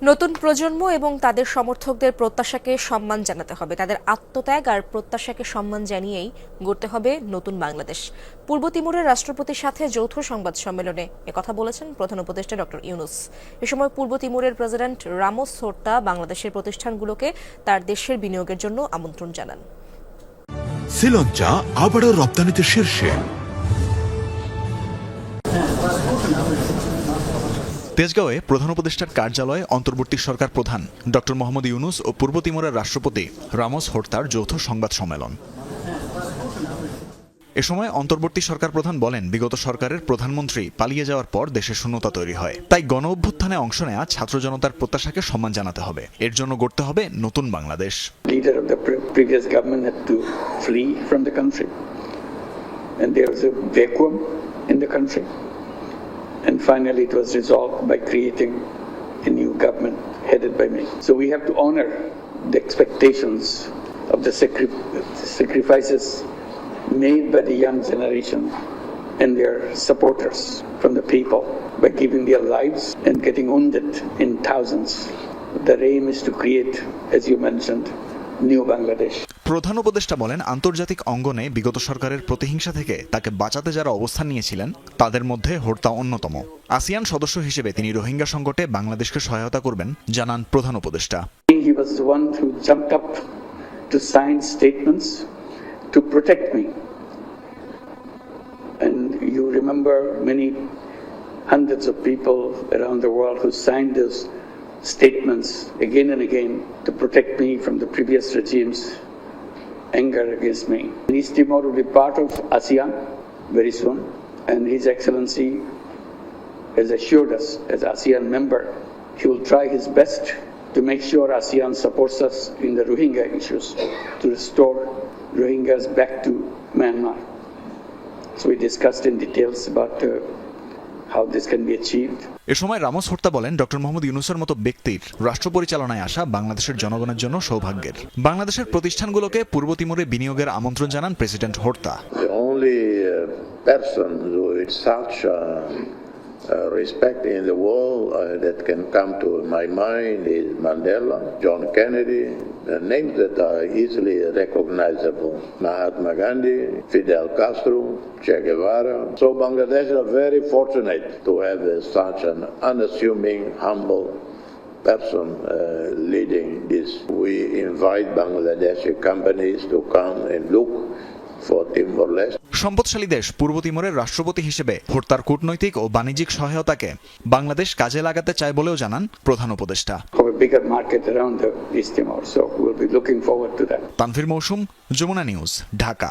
নতুন প্রজন্ম এবং তাদের সমর্থকদের প্রত্যাশাকে সম্মান জানাতে হবে, তাদের আত্মত্যাগ আর প্রত্যাশাকে সম্মান জানিয়েই গড়তে হবে নতুন বাংলাদেশ। পূর্ব তিমুরের রাষ্ট্রপতির সাথে যৌথ সংবাদ সম্মেলনে একথা বলেছেন প্রধান উপদেষ্টা ডক্টর ইউনূস। এ সময় পূর্ব তিমুরের প্রেসিডেন্ট রামোস হোর্তা বাংলাদেশের প্রতিষ্ঠানগুলোকে তার দেশের বিনিয়োগের জন্য আমন্ত্রণ জানান। শ্রীলঙ্কা আবারও রপ্তানিতে শীর্ষে। তেজগাঁওয়ে প্রধান উপদেষ্টার কার্যালয়ে অন্তর্বর্তী সরকার প্রধান ডক্টর মোহাম্মদ ইউনূস ও পূর্ব তিমুরের রাষ্ট্রপতি রামোস হোর্তার যৌথ সংবাদ সম্মেলন। এ সময় অন্তর্বর্তী সরকার প্রধান বলেন, বিগত সরকারের প্রধানমন্ত্রী পালিয়ে যাওয়ার পর দেশে শূন্যতা তৈরি হয়, তাই গণ অভ্যুত্থানে অংশ নেওয়া ছাত্র জনতার প্রত্যাশাকে সম্মান জানাতে হবে। এর জন্য গড়তে হবে নতুন Bangladesh. Leader of the previous government had to flee from the country, and there was a vacuum in the country. And finally, it was resolved by creating a new government headed by me. So we have to honor the expectations of the sacrifices made by the young generation and their supporters from the people by giving their lives and getting wounded in thousands. The aim is to create, as you mentioned, new Bangladesh. প্রধান উপদেষ্টা বলেন, আন্তর্জাতিক অঙ্গনে বিগত সরকারের প্রতিহিংসা থেকে তাকে বাঁচাতে যারা অবস্থান নিয়েছিলেন তাদের মধ্যে হোর্তা অন্যতম। আসিয়ান সদস্য হিসেবে তিনি রোহিঙ্গা সংকটে বাংলাদেশকে সহায়তা করবেন জানান প্রধান উপদেষ্টা। He was the one who jumped up to sign statements to protect me. And you remember many hundreds of people around the world who signed those statements again and again to protect me from the previous regime's anger against me. East Timor will be part of ASEAN very soon, and His Excellency has assured us as ASEAN member he will try his best to make sure ASEAN supports us in the Rohingya issues to restore Rohingyas back to Myanmar. So we discussed in details about how this can be achieved. এ সময় Ramos Horta বলেন, doctor Mohammad ইউনূসের মতো ব্যক্তির রাষ্ট্র পরিচালনায় আসা বাংলাদেশের জনগণের জন্য সৌভাগ্যের। বাংলাদেশের প্রতিষ্ঠানগুলোকে পূর্ব তিমুরে বিনিয়োগের আমন্ত্রণ জানান president Horta. The only person who is such respect in the world that can come to my mind is Mandela, John Kennedy, names that are easily recognizable. Mahatma Gandhi, Fidel Castro, Che Guevara. So Bangladesh are very fortunate to have such an unassuming, humble person leading this. We invite Bangladeshi companies to come and look for Timor-Leste. সম্পদশালী দেশ পূর্ব তিমুরের রাষ্ট্রপতি হিসেবে হোর্তার কূটনৈতিক ও বাণিজ্যিক সহায়তাকে বাংলাদেশ কাজে লাগাতে চায় বলেও জানান প্রধান উপদেষ্টা। তানভীর মৌসুম, যমুনা নিউজ, ঢাকা।